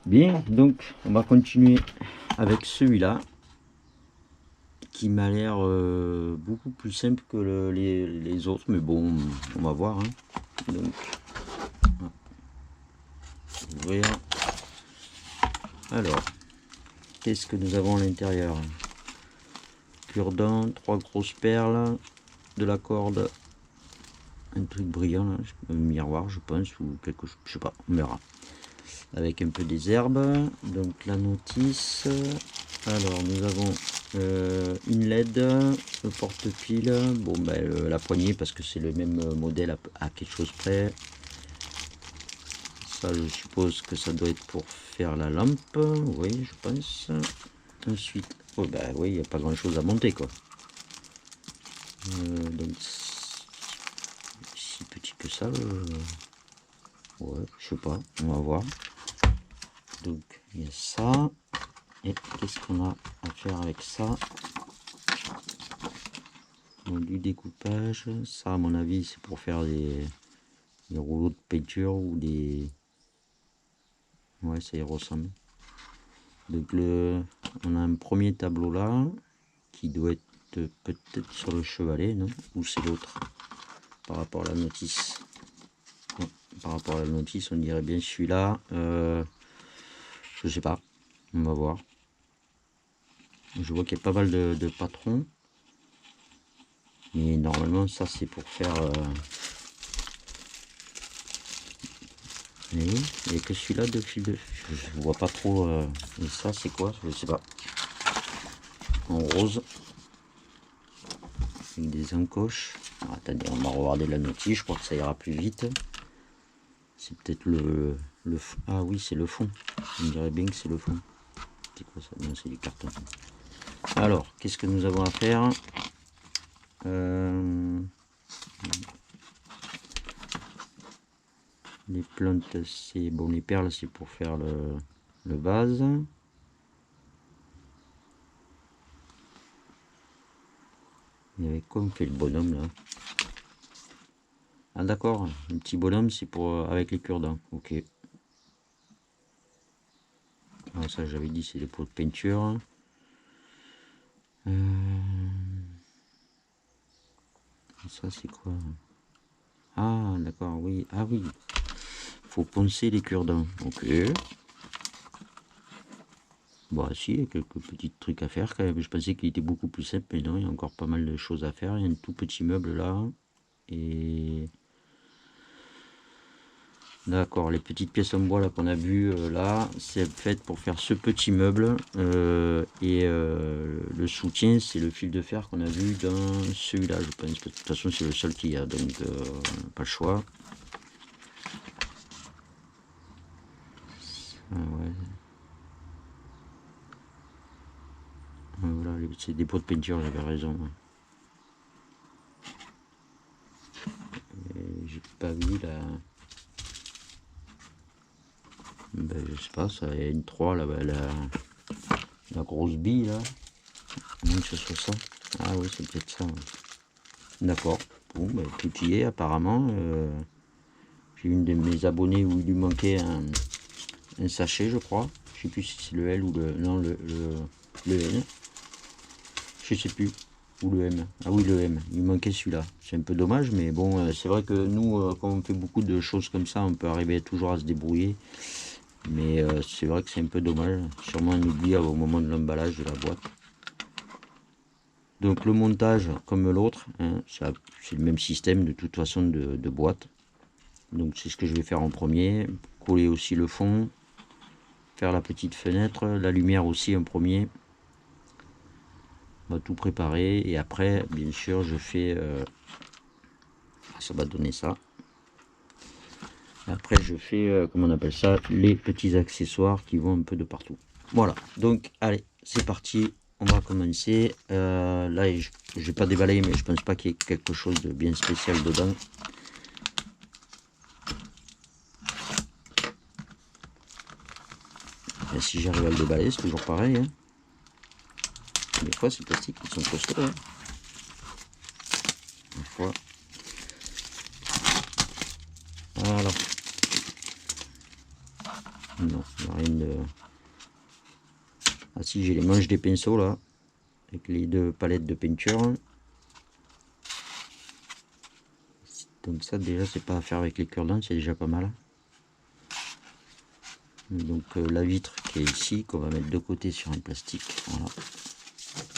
Bien, donc on va continuer avec celui-là qui m'a l'air beaucoup plus simple que les autres, mais bon, on va voir. Hein. Donc, ouvrir. Alors, qu'est-ce que nous avons à l'intérieur? Cure-dent, 3 grosses perles, de la corde, un truc brillant, là, un miroir, je pense, ou quelque chose, je sais pas, on verra. Avec un peu des herbes, donc la notice. Alors nous avons une LED, le porte-pile, bon ben la poignée parce que c'est le même modèle à quelque chose près. Ça je suppose que ça doit être pour faire la lampe, oui je pense. Ensuite, oh ben oui, il n'y a pas grand chose à monter quoi. Donc si petit que ça, ouais, je sais pas, on va voir. Donc il y a ça. Et qu'est-ce qu'on a à faire avec ça? Donc, du découpage. Ça, à mon avis, c'est pour faire des rouleaux de peinture ou des... Ouais, ça y ressemble. Donc, on a un premier tableau là qui doit être peut-être sur le chevalet, non? Ou c'est l'autre par rapport à la notice. Ouais, par rapport à la notice, on dirait bien celui-là. Je sais pas. On va voir. Je vois qu'il y a pas mal de patrons. Mais normalement, ça, c'est pour faire... Et oui, il n'y a que celui-là de fil de... Je vois pas trop... Et ça, c'est quoi? Je sais pas. En rose. Avec des encoches. Alors, attendez, on va regarder la notice. Je crois que ça ira plus vite. C'est peut-être le fond. Ah oui, c'est le fond. On dirait bien que c'est le fond. C'est quoi ça? Non, c'est du carton. Alors, qu'est-ce que nous avons à faire? Les plantes, c'est... Bon, les perles, c'est pour faire le vase. Et avec quoi on fait le bonhomme, là? Ah d'accord, un petit bonhomme, c'est pour avec les cure-dents. Ok. Ah, ça, j'avais dit, c'est les pots de peinture. Ça, c'est quoi? Ah, d'accord, oui. Ah oui. Faut poncer les cure-dents. Ok. Bon, si, il y a quelques petits trucs à faire quand même. Je pensais qu'il était beaucoup plus simple, mais non, il y a encore pas mal de choses à faire. Il y a un tout petit meuble là. Et... D'accord, les petites pièces en bois là qu'on a vu là, c'est fait pour faire ce petit meuble. Le soutien, c'est le fil de fer qu'on a vu dans celui-là, je pense. De toute façon, c'est le seul qu'il y a, donc pas le choix. Ah ouais. Ah, voilà, c'est des pots de peinture, j'avais raison. J'ai pas vu la... Ben, je sais pas, ça y a une 3 là, la grosse bille là. Non, que ce soit ça. Ah oui, c'est peut-être ça. Ouais. D'accord. Bon, ben, tout y est apparemment. J'ai une de mes abonnés où il lui manquait un sachet, je crois. Je sais plus si c'est le L ou le... Non, le N. Je sais plus. Ou le M. Ah oui, le M. Il manquait celui-là. C'est un peu dommage, mais bon, c'est vrai que nous, quand on fait beaucoup de choses comme ça, on peut arriver toujours à se débrouiller. Mais c'est vrai que c'est un peu dommage. Sûrement un oubli au moment de l'emballage de la boîte. Donc le montage, comme l'autre, hein, c'est le même système de toute façon de boîte. Donc c'est ce que je vais faire en premier. Coller aussi le fond. Faire la petite fenêtre. La lumière aussi en premier. On va tout préparer. Et après, bien sûr, je fais... ça va donner ça. Après, je fais, comment on appelle ça, les petits accessoires qui vont un peu de partout. Voilà. Donc, allez, c'est parti. On va commencer. Là, je vais pas déballer, mais je pense pas qu'il y ait quelque chose de bien spécial dedans. Et si j'arrive à le déballer, c'est toujours pareil. Hein. Des fois, ces plastiques, ils sont costauds. Hein. Des fois. Voilà. Non, Il n'y a rien de... Ah si, j'ai les manches des pinceaux là, avec les deux palettes de peinture. Donc ça déjà c'est pas à faire avec les cure-dents, c'est déjà pas mal. Donc la vitre qui est ici, qu'on va mettre de côté sur un plastique. Voilà.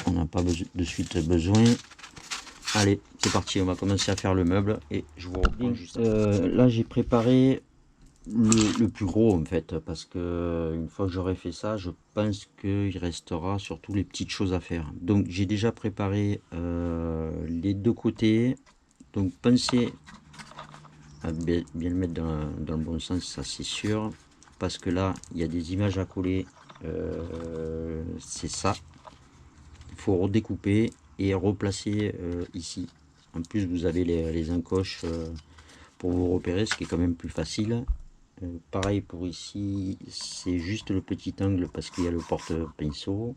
On n'a pas de suite besoin. Allez, c'est parti, on va commencer à faire le meuble et je vous reprends juste. Là j'ai préparé le plus gros en fait, parce que une fois que j'aurai fait ça, je pense qu'il restera surtout les petites choses à faire. Donc j'ai déjà préparé les deux côtés. Donc pensez à bien le mettre dans le bon sens, ça c'est sûr, parce que là il y a des images à coller. C'est ça, il faut redécouper et replacer ici. En plus vous avez les encoches pour vous repérer, ce qui est quand même plus facile. Pareil pour ici, c'est juste le petit angle parce qu'il y a le porte-pinceau.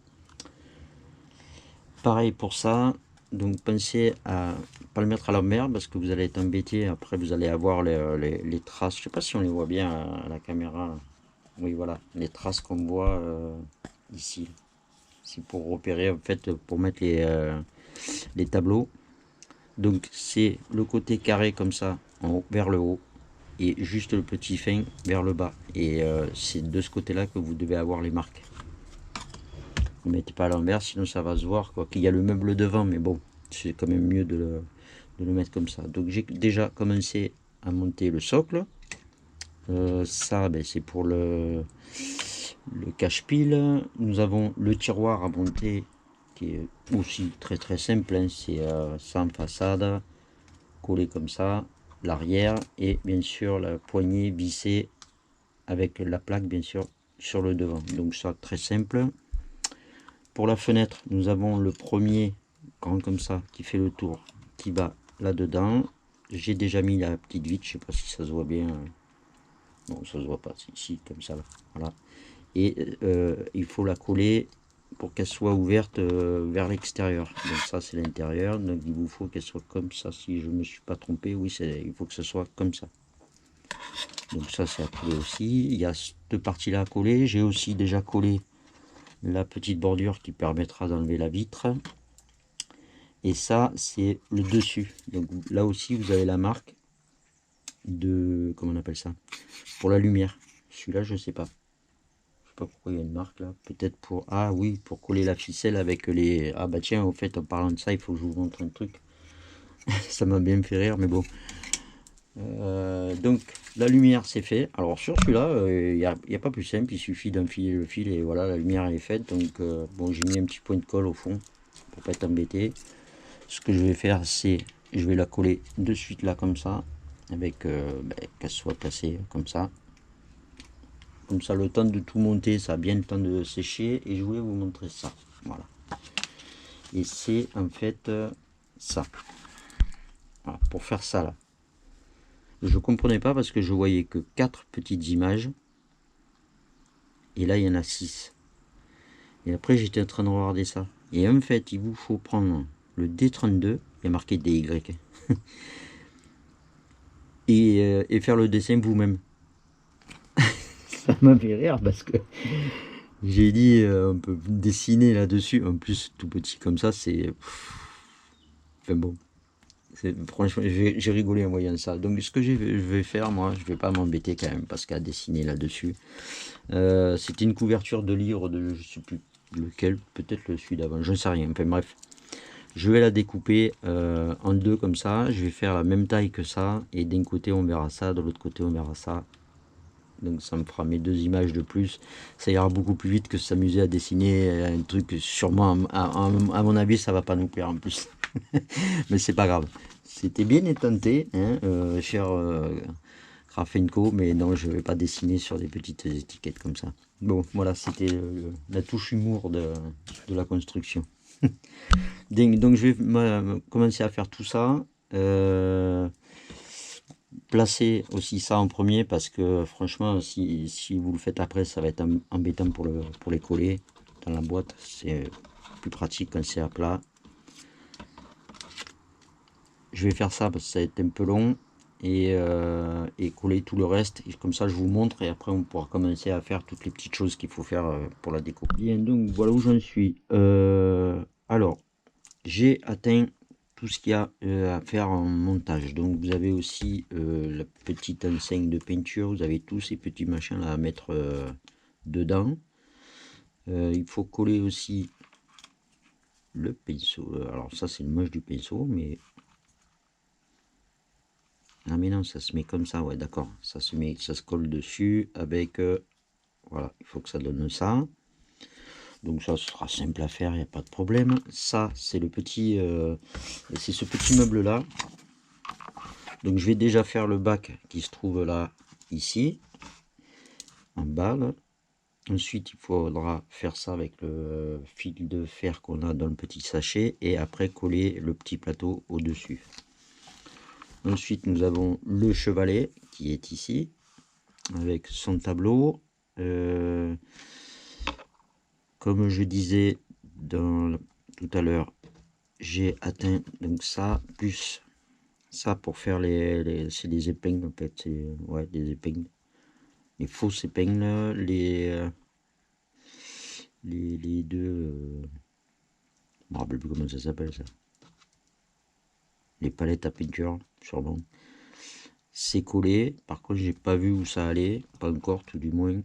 Pareil pour ça, donc pensez à pas le mettre à l'envers parce que vous allez être embêté. Après vous allez avoir les traces, je sais pas si on les voit bien à la caméra. Oui voilà, les traces qu'on voit ici. C'est pour repérer en fait, pour mettre les tableaux. Donc c'est le côté carré comme ça, en haut, vers le haut. Et juste le petit fin vers le bas. Et c'est de ce côté-là que vous devez avoir les marques. Ne mettez pas à l'envers, sinon ça va se voir. Quoi qu'il y a le meuble devant, mais bon, c'est quand même mieux de le mettre comme ça. Donc j'ai déjà commencé à monter le socle. Ça, ben, c'est pour le cache-pile. Nous avons le tiroir à monter, qui est aussi très très simple. Hein. C'est sans façade, collé comme ça. L'arrière et bien sûr la poignée vissée avec la plaque bien sûr sur le devant. Donc ça très simple. Pour la fenêtre, nous avons le premier grand comme ça qui fait le tour, qui va là dedans. J'ai déjà mis la petite vitre, je sais pas si ça se voit bien. Bon, ça se voit pas, c'est ici comme ça. Voilà. Et il faut la coller pour qu'elle soit ouverte vers l'extérieur. Donc ça c'est l'intérieur, donc il vous faut qu'elle soit comme ça. Si je me suis pas trompé, oui, il faut que ce soit comme ça. Donc ça c'est à coller aussi. Il y a cette partie là à coller. J'ai aussi déjà collé la petite bordure qui permettra d'enlever la vitre. Et ça c'est le dessus. Donc là aussi vous avez la marque de, comment on appelle ça, pour la lumière. Celui-là je sais pas. Pourquoi il y a une marque là, peut-être pour, ah oui, pour coller la ficelle avec les, ah bah tiens, au fait en parlant de ça, il faut que je vous montre un truc. Ça m'a bien fait rire, mais bon. Donc la lumière c'est fait. Alors sur celui-là, il n'y a pas plus simple, il suffit d'enfiler le fil et voilà, la lumière elle est faite. Donc bon, j'ai mis un petit point de colle au fond pour pas être embêté. Ce que je vais faire, c'est je vais la coller de suite là comme ça, avec qu'elle soit placée comme ça. Comme ça, le temps de tout monter, ça a bien le temps de sécher. Et je voulais vous montrer ça. Voilà. Et c'est en fait ça. Voilà, pour faire ça là. Je ne comprenais pas parce que je voyais que 4 petites images. Et là, il y en a 6. Et après, j'étais en train de regarder ça. Et en fait, il vous faut prendre le D32. Il y a marqué DY. et faire le dessin vous-même. Ça m'a fait rire parce que j'ai dit on peut dessiner là-dessus. En plus, tout petit comme ça, c'est... Enfin bon. Franchement, j'ai rigolé en voyant ça. Donc ce que je vais faire, moi, je vais pas m'embêter quand même parce qu'à dessiner là-dessus. C'était une couverture de livre de je sais plus lequel, peut-être le celui d'avant, je ne sais rien. Enfin bref, je vais la découper en deux comme ça. Je vais faire la même taille que ça et d'un côté on verra ça, de l'autre côté on verra ça. Donc ça me fera mes deux images de plus. Ça ira beaucoup plus vite que s'amuser à dessiner un truc. Sûrement, à mon avis, ça va pas nous plaire en plus. Mais c'est pas grave. C'était bien tenté, hein, cher Grafenco, mais non, je vais pas dessiner sur des petites étiquettes comme ça. Bon, voilà, c'était la touche humour de la construction. Donc je vais commencer à faire tout ça. Placer aussi ça en premier parce que franchement si vous le faites après ça va être embêtant pour les coller dans la boîte. C'est plus pratique quand c'est à plat. Je vais faire ça parce que ça va être un peu long. et coller tout le reste. Et comme ça, je vous montre et après, on pourra commencer à faire toutes les petites choses qu'il faut faire pour la déco. Bien, donc voilà où j'en suis. Alors, j'ai atteint tout ce qu'il y a à faire en montage. Donc, vous avez aussi la petite enseigne de peinture. Vous avez tous ces petits machins là à mettre dedans. Il faut coller aussi le pinceau. Alors ça, c'est le moche du pinceau, mais ah mais non, ça se met comme ça, ouais, d'accord. Ça se met, ça se colle dessus avec voilà, il faut que ça donne ça. Donc ça sera simple à faire, il n'y a pas de problème. Ça, c'est le petit c'est ce petit meuble là. Donc je vais déjà faire le bac qui se trouve là, ici, en bas là. Ensuite, il faudra faire ça avec le fil de fer qu'on a dans le petit sachet et après coller le petit plateau au-dessus. Ensuite, nous avons le chevalet qui est ici avec son tableau. Comme je disais tout à l'heure, j'ai atteint donc ça plus ça pour faire c'est des épingles en fait, c'est ouais, des épingles, les fausses épingles, les deux, je me rappelle plus comment ça s'appelle ça, les palettes à peinture sûrement. C'est collé, par contre j'ai pas vu où ça allait, pas encore tout du moins.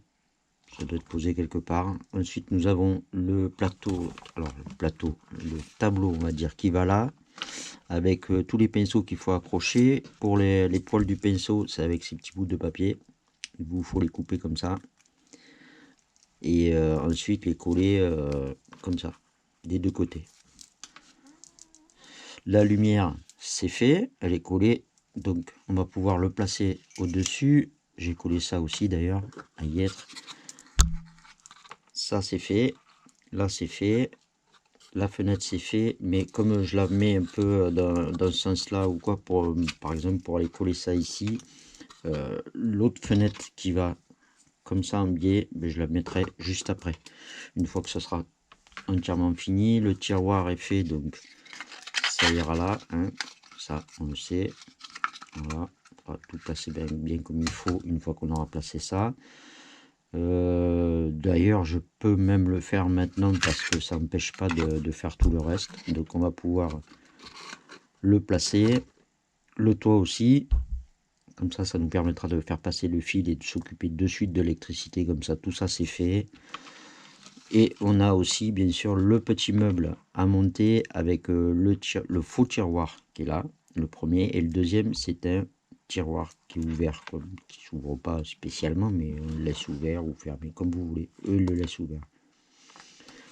Ça doit être posé quelque part. Ensuite, nous avons le plateau, alors le tableau, on va dire, qui va là, avec tous les pinceaux qu'il faut accrocher. Pour les poils du pinceau, c'est avec ces petits bouts de papier. Il vous faut les couper comme ça. Et ensuite, les coller comme ça, des deux côtés. La lumière, c'est fait, elle est collée. Donc, on va pouvoir le placer au-dessus. J'ai collé ça aussi d'ailleurs, à y être. Ça, c'est fait. Là, c'est fait. La fenêtre, c'est fait. Mais comme je la mets un peu dans ce sens-là ou quoi, pour, par exemple, pour aller coller ça ici, l'autre fenêtre qui va comme ça en biais, ben, je la mettrai juste après. Une fois que ce sera entièrement fini. Le tiroir est fait, donc ça ira là. Hein. Ça, on le sait. Voilà. On va tout placer bien comme il faut une fois qu'on aura placé ça. D'ailleurs, je peux même le faire maintenant parce que ça n'empêche pas de faire tout le reste. Donc, on va pouvoir le placer. Le toit aussi. Comme ça nous permettra de faire passer le fil et de s'occuper de suite de l'électricité. Comme ça, tout ça, c'est fait. Et on a aussi, bien sûr, le petit meuble à monter avec le faux tiroir qui est là. Le premier. Et le deuxième, c'est un tiroir qui est ouvert, qui ne s'ouvre pas spécialement, mais on le laisse ouvert ou fermé, comme vous voulez. Eux, ils le laissent ouvert.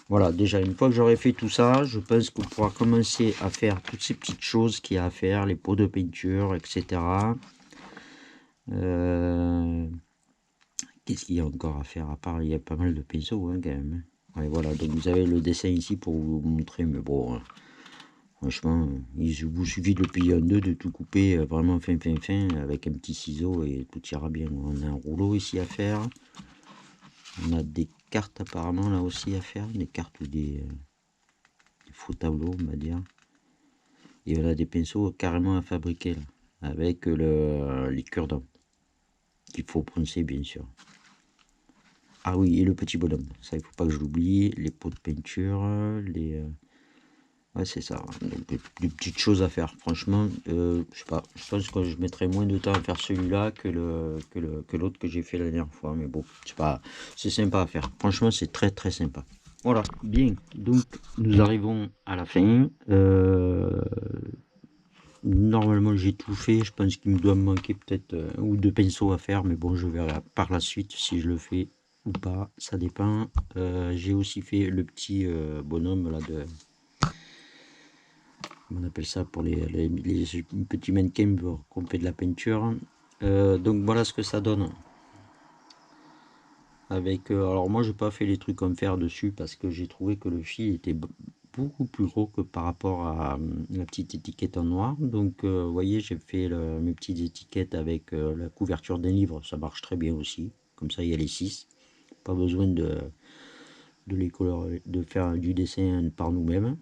Voilà, déjà, une fois que j'aurai fait tout ça, je pense qu'on pourra commencer à faire toutes ces petites choses qu'il y a à faire, les pots de peinture, etc. Qu'est-ce qu'il y a encore à faire à part, il y a pas mal de pinceaux hein, quand même. Ouais, voilà, donc vous avez le dessin ici pour vous montrer, mais bon, franchement, il vous suffit de le plier en deux, de tout couper vraiment fin avec un petit ciseau et tout ira bien. On a un rouleau ici à faire. On a des cartes apparemment là aussi à faire, des cartes ou des faux tableaux, on va dire. Et on a des pinceaux carrément à fabriquer là, avec les cure-dents qu'il faut poncer bien sûr. Ah oui, et le petit bonhomme, ça il faut pas que je l'oublie, les pots de peinture, ouais c'est ça, donc des petites choses à faire, franchement, je sais pas, je pense que je mettrai moins de temps à faire celui-là que l'autre que j'ai fait la dernière fois, mais bon, c'est pas, c'est sympa à faire, franchement c'est très très sympa. Voilà, bien, donc nous arrivons à la fin, normalement j'ai tout fait, je pense qu'il me doit me manquer peut-être un ou deux pinceaux à faire, mais bon je verrai par la suite si je le fais ou pas, ça dépend. J'ai aussi fait le petit bonhomme là de, on appelle ça pour les petits mannequins qu'on fait de la peinture. Donc voilà ce que ça donne. Avec, alors moi j'ai pas fait les trucs en fer dessus parce que j'ai trouvé que le fil était beaucoup plus gros que par rapport à la petite étiquette en noir. Donc vous voyez, j'ai fait mes petites étiquettes avec la couverture d'un livre, ça marche très bien aussi. Comme ça il y a les 6. Pas besoin de les colorer, de faire du dessin par nous-mêmes.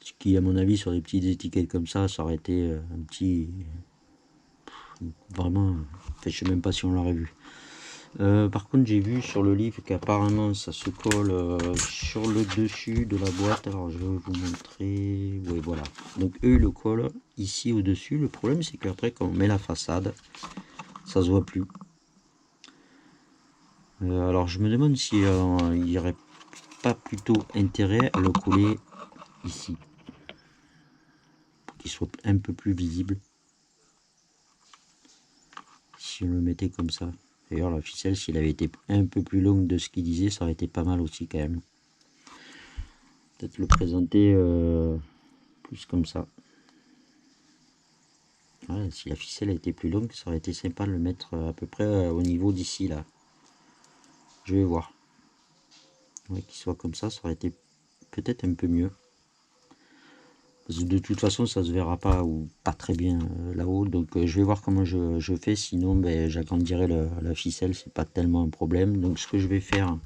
Ce qui, à mon avis, sur des petites étiquettes comme ça aurait été un petit... Vraiment... Enfin, je sais même pas si on l'aurait vu. Par contre, j'ai vu sur le livre qu'apparemment ça se colle sur le dessus de la boîte. Alors, je vais vous montrer. Oui, voilà. Donc, eux, ils le collent ici au-dessus. Le problème, c'est qu'après, quand on met la façade, ça se voit plus. Alors, je me demande si il n'y aurait pas plutôt intérêt à le coller ici, pour qu'il soit un peu plus visible. Si on le mettait comme ça. D'ailleurs, la ficelle, s'il avait été un peu plus longue de ce qu'il disait, ça aurait été pas mal aussi quand même. Peut-être le présenter plus comme ça. Ouais, si la ficelle a été plus longue, ça aurait été sympa de le mettre à peu près au niveau d'ici là. Je vais voir. Ouais, qu'il soit comme ça aurait été peut-être un peu mieux. Parce que de toute façon, ça se verra pas ou pas très bien là-haut. Donc je vais voir comment je fais. Sinon, ben, j'agrandirai la ficelle. C'est pas tellement un problème. Donc ce que je vais faire,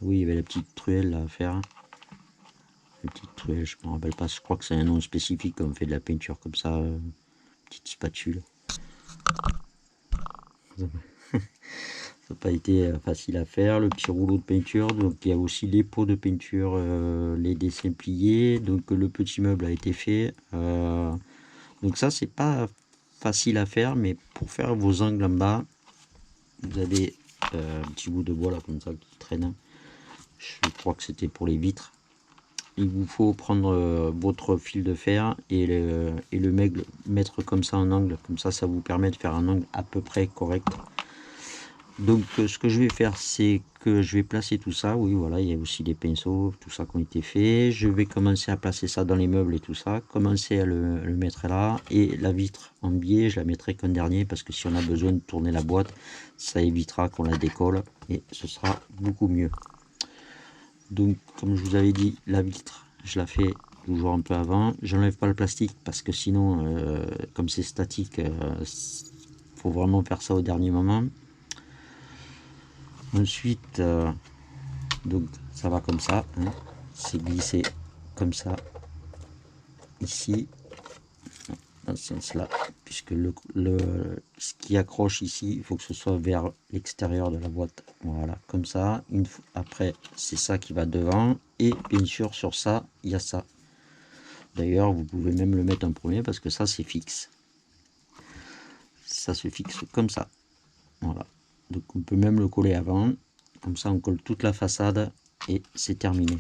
oui, il y avait la petite truelle là à faire. La petite truelle, je me rappelle pas. Je crois que c'est un nom spécifique quand on fait de la peinture comme ça. Petite spatule. Ça n'a pas été facile à faire. Le petit rouleau de peinture, donc il y a aussi les pots de peinture, les dessins pliés. Donc le petit meuble a été fait. Donc ça, c'est pas facile à faire, mais pour faire vos angles en bas, vous avez un petit bout de bois là comme ça qui traîne. Je crois que c'était pour les vitres. Il vous faut prendre votre fil de fer et le mettre comme ça en angle. Comme ça vous permet de faire un angle à peu près correct. Donc ce que je vais faire, c'est que je vais placer tout ça. Oui, voilà, il y a aussi des pinceaux, tout ça qui ont été faits. Je vais commencer à placer ça dans les meubles et tout ça. Commencer à le mettre là. Et la vitre en biais, je la mettrai qu'en dernier parce que si on a besoin de tourner la boîte, ça évitera qu'on la décolle et ce sera beaucoup mieux. Donc comme je vous avais dit, la vitre, je la fais toujours un peu avant. J'enlève pas le plastique parce que sinon, comme c'est statique, faut vraiment faire ça au dernier moment. Ensuite, donc ça va comme ça, hein. C'est glissé comme ça, ici, dans ce sens-là, puisque ce qui accroche ici, il faut que ce soit vers l'extérieur de la boîte. Voilà, comme ça. Après, c'est ça qui va devant, et bien sûr, sur ça, il y a ça. D'ailleurs, vous pouvez même le mettre en premier, parce que ça, c'est fixe. Ça se fixe comme ça. Voilà. Donc on peut même le coller avant. Comme ça, on colle toute la façade, et c'est terminé.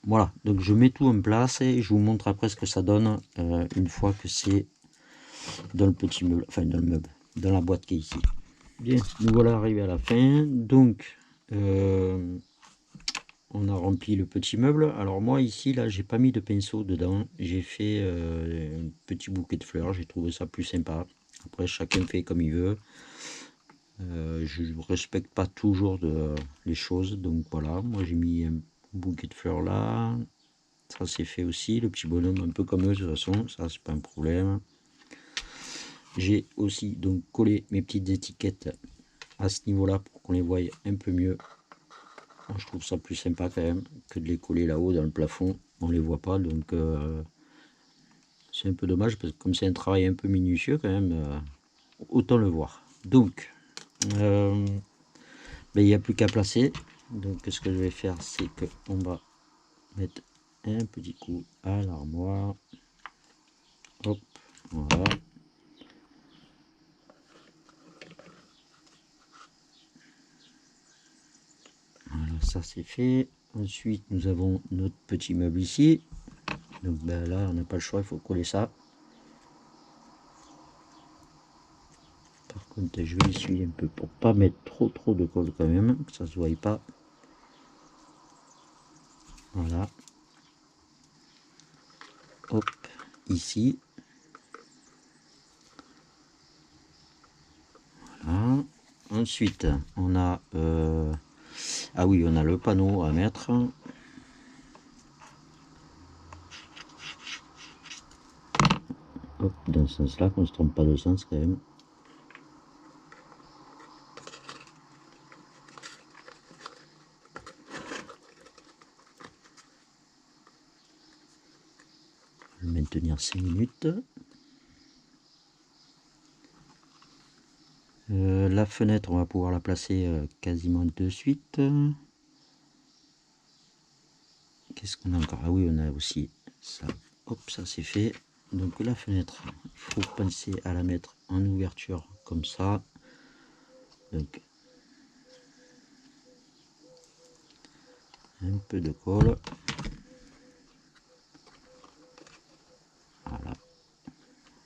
Voilà, donc je mets tout en place et je vous montre après ce que ça donne une fois que c'est dans le petit meuble, enfin dans le meuble, dans la boîte qui est ici. Bien, nous voilà arrivés à la fin. Donc, on a rempli le petit meuble. Alors moi ici, là, j'ai pas mis de pinceau dedans. J'ai fait un petit bouquet de fleurs. J'ai trouvé ça plus sympa. Après, chacun fait comme il veut. Je respecte pas toujours les choses. Donc voilà, moi j'ai mis un bouquet de fleurs là. Ça c'est fait aussi, le petit bonhomme un peu comme eux de toute façon, ça c'est pas un problème. J'ai aussi donc collé mes petites étiquettes à ce niveau là pour qu'on les voie un peu mieux. Je trouve ça plus sympa quand même que de les coller là-haut dans le plafond, on les voit pas, donc c'est un peu dommage parce que comme c'est un travail un peu minutieux quand même, autant le voir. Donc ben, il n'y a plus qu'à placer. Donc ce que je vais faire, c'est que on va mettre un petit coup à l'armoire. Hop, voilà. Voilà, ça c'est fait. Ensuite, nous avons notre petit meuble ici. Donc ben, là, on n'a pas le choix, il faut coller ça. Par contre, je vais essuyer un peu pour pas mettre trop de colle quand même, que ça se voie pas. Voilà. Hop, ici. Voilà. Ensuite, on a ah oui, on a le panneau à mettre. Hop, dans ce sens-là, qu'on ne se trompe pas de sens quand même. maintenir 5 minutes. La fenêtre, on va pouvoir la placer quasiment de suite. Qu'est-ce qu'on a encore? Ah oui, on a aussi ça. Hop, ça c'est fait. Donc la fenêtre, il faut penser à la mettre en ouverture comme ça. Donc un peu de colle. Voilà.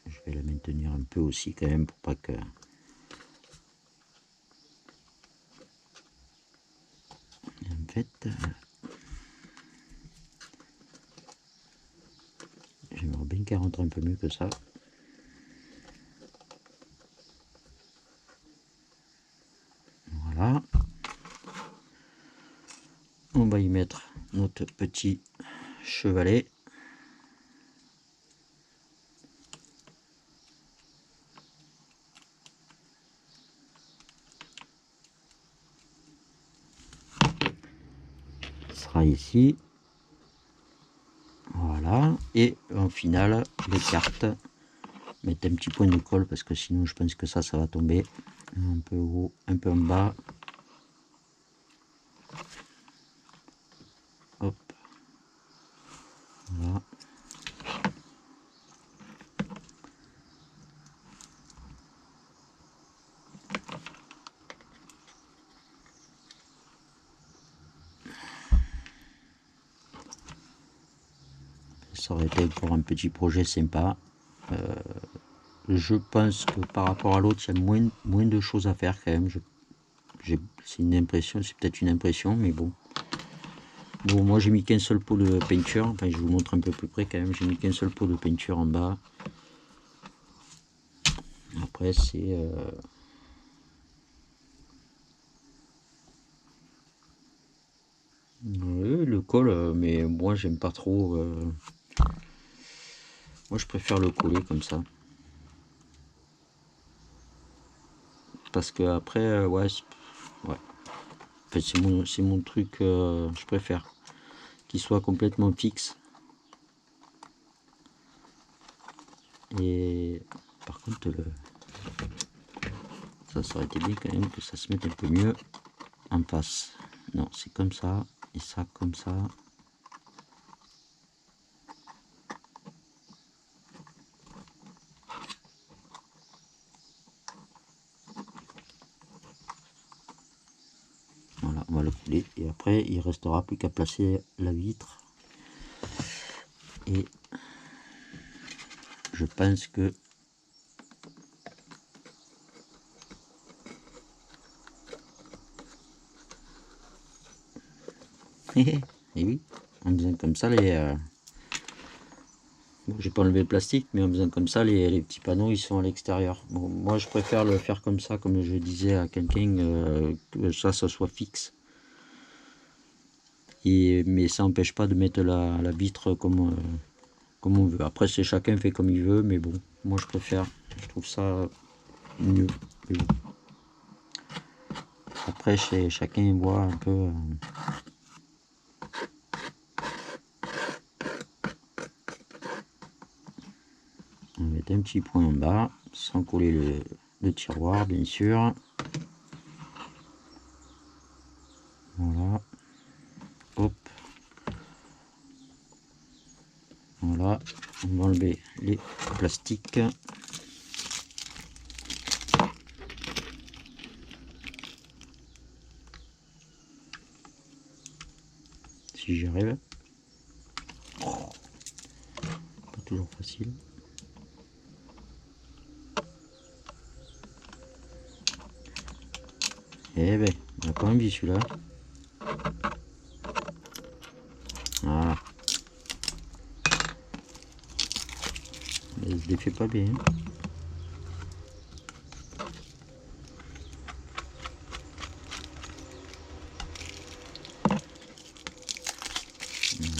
Je vais la maintenir un peu aussi quand même pour pas que... En fait, j'aimerais bien qu'elle rentre un peu mieux que ça. Voilà. On va y mettre notre petit chevalet. Sera ici. Voilà. Et en finale, les cartes. Mettre un petit point de colle parce que sinon je pense que ça va tomber. Un peu haut, un peu en bas. Hop. Voilà. Ça aurait été pour un petit projet sympa. Je pense que par rapport à l'autre, il y a moins de choses à faire quand même. C'est une impression, c'est peut-être une impression, mais bon. Bon, moi j'ai mis qu'un seul pot de peinture. Enfin, je vous montre un peu plus près quand même. J'ai mis qu'un seul pot de peinture en bas. Après, c'est... Oui, le col, mais moi j'aime pas trop. Moi je préfère le coller comme ça. Parce que après, ouais. Ouais. En fait, c'est mon truc, je préfère qu'il soit complètement fixe. Et par contre, ça aurait été bien quand même que ça se mette un peu mieux en face. Non, c'est comme ça, et ça comme ça. Voilà, on va le couler. Et après, il restera plus qu'à placer la vitre. Et je pense que... Et oui, en faisant comme ça, bon, j'ai pas enlevé le plastique, mais en faisant comme ça, les petits panneaux, ils sont à l'extérieur. Bon, moi, je préfère le faire comme ça, comme je disais à quelqu'un, que ça soit fixe. Mais ça n'empêche pas de mettre la vitre comme on veut. Après, c'est chacun fait comme il veut, mais bon, moi, je préfère. Je trouve ça mieux. Mais bon. Après, chacun voit un peu... On va mettre un petit point en bas, sans coller le tiroir, bien sûr. Voilà. Hop. Voilà. On va enlever les plastiques. Si j'y arrive. Pas toujours facile. Eh ben, on a pas envie celui-là. Voilà. Mais il se défait pas bien.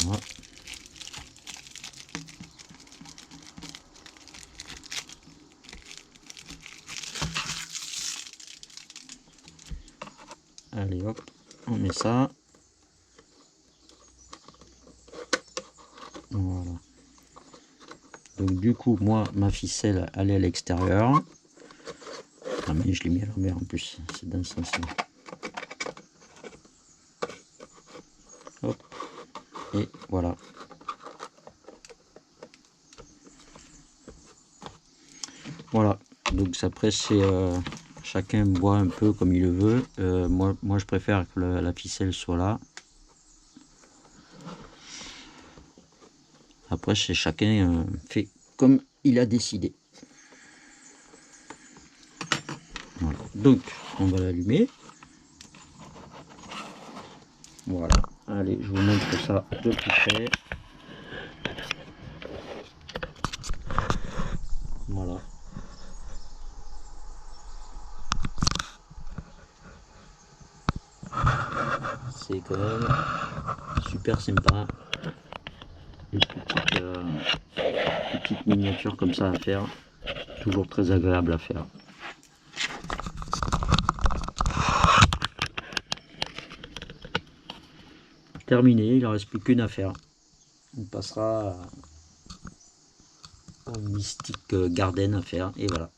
Voilà. Allez hop, on met ça. Voilà. du coup, moi, ma ficelle, elle est à l'extérieur. Ah mais je l'ai mis à l'envers en plus, c'est dans ce sens-là. Hop, et voilà. Voilà, donc après c'est chacun voit un peu comme il le veut. Moi je préfère que la ficelle soit là. Après c'est chacun fait comme il a décidé. Voilà. Donc on va l'allumer. Voilà, allez je vous montre ça de plus près. Voilà. C'est quand même super sympa. Des petites miniatures comme ça à faire. Toujours très agréable à faire. Terminé, il ne reste plus qu'une à faire. On passera au Mystic Garden à faire et voilà.